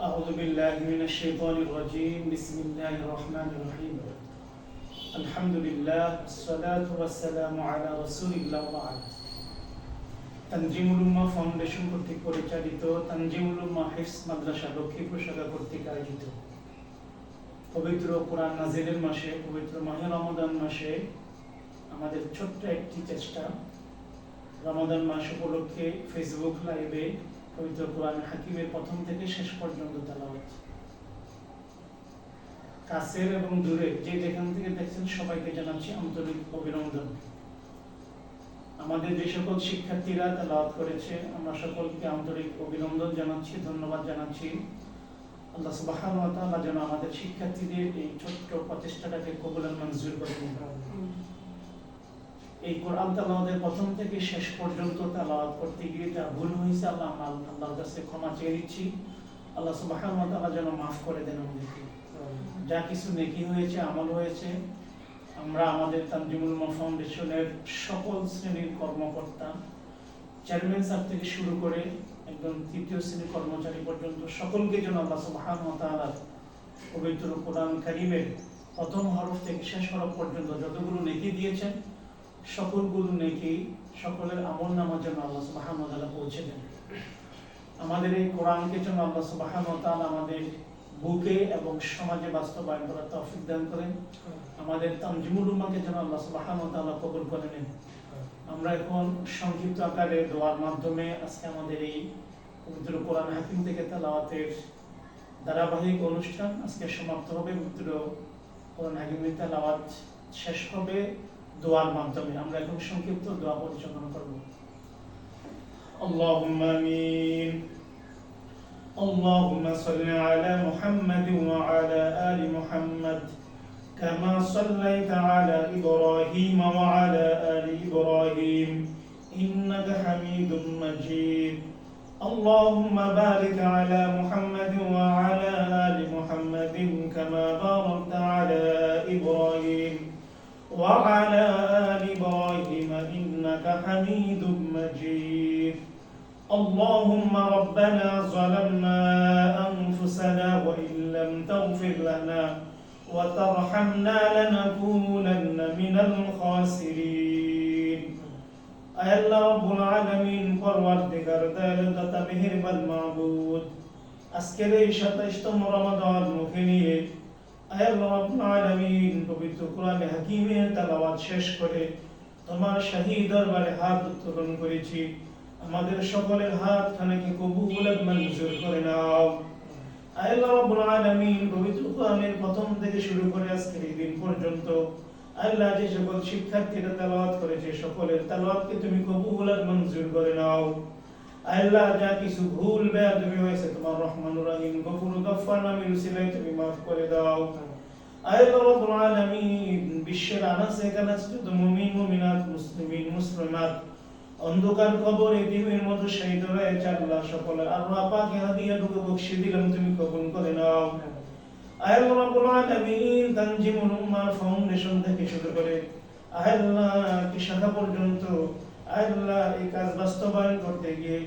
أعوذ بالله من الشيطان الرجيم بسم الله الرحمن الرحيم الحمد لله والصلاة والسلام على رسول الله وبعد তানজিমুল উম্মাহ foundation কর্তৃক পরিচালিত তানজিমুল উম্মাহ হিফজ মাদ্রাসা লক্ষ্মীপুর শাখা কর্তৃক আয়োজিত পবিত্র কোরআন নাজিলের মাসে পবিত্র মাহে রমাদান মাসে আমাদের ছোট্ট একটি চেষ্টা রমাদান মাস উপলক্ষে ফেসবুক লাইভে পবিত্র কোরআন হাকিমের প্রথম থেকে শেষ পর্যন্ত তেলাওয়াত। কাছের এবং দূরে যে যেখান থেকে দেখছেন সবাইকে জানাচ্ছি আন্তরিক অভিনন্দন। আমাদের যে সকল শিক্ষার্থীরা তেলাওয়াত করেছে আমরা সকলকে আন্তরিক অভিনন্দন জানাচ্ছি, ধন্যবাদ জানাচ্ছি। আল্লাহ সুবহানাহু ওয়া তাআলা যেন আমাদের শিক্ষার্থীদের এই ছোট্ট প্রচেষ্টাটাকে কবুল ও মঞ্জুর করে নেন। এই কোরআন তেলাওয়াতের প্রথম থেকে শেষ পর্যন্ত তেলাওয়াত করতে গিয়ে যা ভুল হয়েছে আল্লাহর কাছে ক্ষমা চেয়ে নিচ্ছি। আল্লাহ সুবহানাহু ওয়া তাআলা যেন মাফ করে দেন আমাদেরকে। যা কিছু নেকি হয়েছে, আমল হয়েছে, আমরা আমাদের তানজিমুল উম্মাহ ফাউন্ডেশনের সকল শ্রেণীর কর্মকর্তা, চেয়ারম্যান স্যার থেকে শুরু করে একদম তৃতীয় শ্রেণীর কর্মচারী পর্যন্ত সকলকে যেন আল্লাহ সুবহানাহু ওয়া তাআলা পবিত্র কোরআন কারীমের প্রথম হরফ থেকে শেষ হরফ পর্যন্ত যতগুলো নেকি দিয়েছেন সকলগুলো নেকি সকলের আমলনামা যেন আল্লাহ সুবহানাহু ওয়া তাআলা পৌঁছে দেন। আমাদের এই কোরআনকে যেন আল্লাহ সুবহানাহু ওয়া তাআলা আমাদের বুকে এবং সমাজে বাস্তবায়ন করার তৌফিক দান করেন। আমাদের তানজিমুল উম্মাহকে যেন আল্লাহ সুবহানাহু ওয়া তাআলা কবুল করে নেন। আমরা এখন সংক্ষিপ্ত আকারে দোয়ার মাধ্যমে আজকে আমাদের এই পবিত্র কোরআন হাকিম থেকে তেলাওয়াতের ধারাবাহিক অনুষ্ঠান আজকে সমাপ্ত হবে। পবিত্র কোরআন হাকিমের তেলাওয়াত শেষ হবে দোয়ার মাধ্যমে। আমরা এখন সংক্ষিপ্ত দোয়া পরিচালনা করব। আল্লাহুম্মা আমিন। اللهم صل على محمد وعلى آل محمد كما صليت على إبراهيم وعلى آل إبراهيم إنك حميد مجيد اللهم بارك على محمد وعلى آل محمد كما باركت على إبراهيم وعلى آل إبراهيم إنك حميد مجيد اللهم ربنا ظلمنا أنفسنا وإن لم تغفر لنا وترحمنا لنكونن من الخاسرين أي الله رب العالمين পরওয়ারদিগার দয়ালু দাতা মেহেরবান মাবুদ, আজকের এই 27তম রমাদান মুখে নিয়ে আয় আল্লাহ রাব্বুল আলামিন পবিত্র কোরআন হাকিমের তেলাওয়াত শেষ করে তোমার শাহী দরবারে হাত উত্তোলন করেছি। আমাদের সকলের হাত খানাকে কবুল এবং মঞ্জুর করে নাও। আয় আল্লাহ রাব্বুল আলামিন পবিত্র কোরআনের প্রথম থেকে শুরু করে আজকের এই দিন পর্যন্ত আল্লাহ যে সকল শিক্ষার্থীরা তেলাওয়াত করেছে সকলের তেলাওয়াতকে তুমি কবুল এবং মঞ্জুর করে নাও। আল্লাহ যা কিছু ভুল বেয়াদবি হয়েছে তোমার রহমানুর রহিম গফুর গফফার নামের উসিলায় তুমি maaf করে দাও। আয় আল্লাহ রাব্বুল আলামিন বিশ্বের আনাচে কানাচে যত মুমিন মুমিনাত মুসলিমিন মুসলিমাত অন্ধকার কবরে দিনের মতো শহীদ হয়েছে আল্লাহ সকলের আল্লাহ পাক হাদিয়াটুকু বকশিয়ে দিলাম তুমি কবুল করে নাও। আয় আল্লাহ রাব্বুল আলামিন তানজিমুল উম্মাহ ফাউন্ডেশন থেকে শুরু করে আল্লাহ কি শাখা পর্যন্ত আল্লাহ এই কাজ বাস্তবায়ন করতে গিয়ে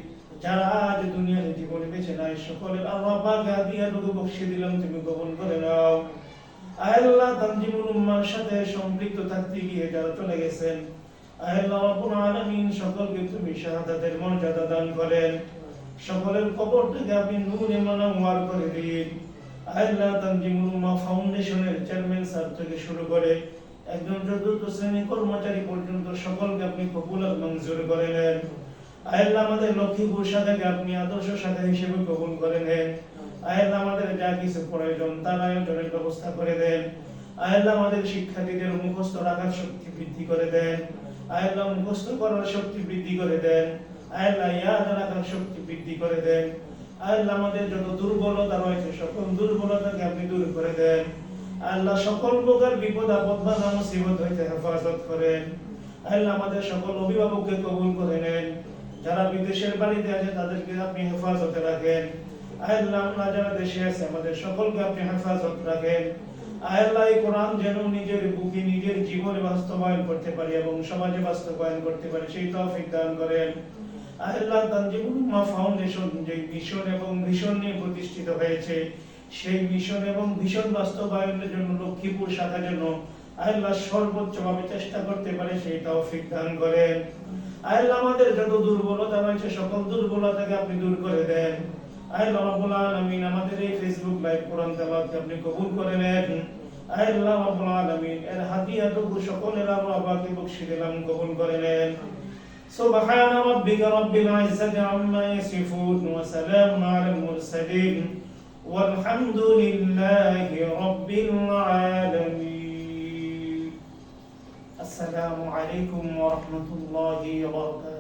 যারা আজ দুনিয়ার জীবনে বেঁচে নাই সকলের আল্লাহ পাক হাদিয়াটুকু বকশিয়ে দিলাম তুমি কবুল করে নাও। আল্লাহ তানজিমুল উম্মাহর সাথে সম্পৃক্ত থাকতে গিয়ে যারা চলে গেছেন আল্লাহ রাব্বুল আলামিন সকলকে তুমি শাহাদাতের মর্যাদা দান করেন, সকলের কবরটাকে আপনি নূরে মুনাওয়ার করে দিন। আল্লাহ তানজিমুল উম্মাহ ফাউন্ডেশনের চেয়ারম্যান স্যার থেকে শুরু করে একজন চতুর্থ শ্রেণীর কর্মচারী পর্যন্ত সকলকে আপনি কবুল এবং মঞ্জুর করে নেন। আল্লাহ আমাদের লক্ষ্মীপুর শাখাকে আপনি আদর্শ শাখা হিসেবে কবুল করে নেন। আল্লাহ আমাদের যা কিছু প্রয়োজন তার আয়োজনের ব্যবস্থা করে দেন। আল্লাহ আমাদের শিক্ষার্থীদের মুখস্থ রাখার শক্তি বৃদ্ধি করে দেন। আল্লাহ মুখস্থ করার শক্তি বৃদ্ধি করে দেন। আল্লাহ ইয়াদ রাখার শক্তি বৃদ্ধি করে দেন। আল্লাহ আমাদের যত দুর্বলতা রয়েছে সকল দুর্বলতাকে আপনি দূর করে দেন। আল্লাহ সকল প্রকার বিপদ আপদ বাধা মুসিবত হইতে হেফাজত করেন। আল্লাহ আমাদের সকল অভিভাবককে কবুল করে নেন। যারা বিদেশের বাড়িতে আছে তাদেরকে আপনি হেফাজতে রাখেন। আল্লাহ আমরা যারা দেশে আছে আমাদের সকলকে আপনি হেফাজত রাখেন। আল্লাহ এই কোরআন যেন নিজের বুকে নিজের জীবনে বাস্তবায়ন করতে পারি এবং সমাজে বাস্তবায়ন করতে পারি সেই তৌফিক দান করেন। আল্লাহ তানজিমুল উম্মাহ ফাউন্ডেশন যে মিশন এবং ভিশন নিয়ে প্রতিষ্ঠিত হয়েছে, সেই মিশন এবং ভিশন বাস্তবায়নের জন্য লক্ষ্মীপুর শাখার জন্য আল্লাহ সর্বোচ্চভাবে চেষ্টা করতে পারে সেই তৌফিক দান করেন। আল্লাহ আমাদের যত দুর্বলতা রয়েছে সকল দুর্বলতাকে আপনি দূর করে দেন। আল্লাহ রাব্বুল আলামিন আমাদের এই ফেসবুক লাইভ কোরআন তেলাওয়াতকে আপনি কবুল করে নেন। আল্লাহ রাব্বুল আলামিন এর হাদিয়াটুকু সকলের আবাকে বকশিশ দিলাম কবুল করে নেন। সুবহান রাব্বিকা রাব্বিল ইজ্জাতি আম্মা ইয়াসিফুন ওয়া সালামুন আলাল মুরসালিন والحمد لله رب العالمين. السلام عليكم ورحمة الله وبركاته.